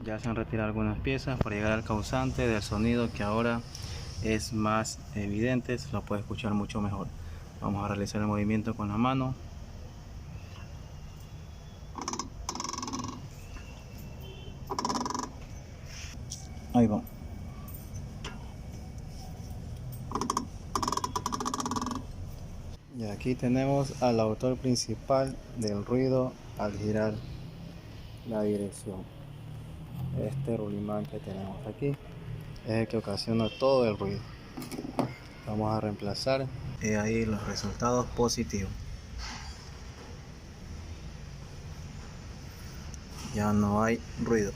Ya se han retirado algunas piezas para llegar al causante del sonido, que ahora es más evidente, se lo puede escuchar mucho mejor. Vamos a realizar el movimiento con la mano. Ahí va. Y aquí tenemos al autor principal del ruido al girar la dirección. Este rulimán que tenemos aquí es el que ocasiona todo el ruido. Vamos a reemplazar y ahí los resultados positivos. Ya no hay ruido.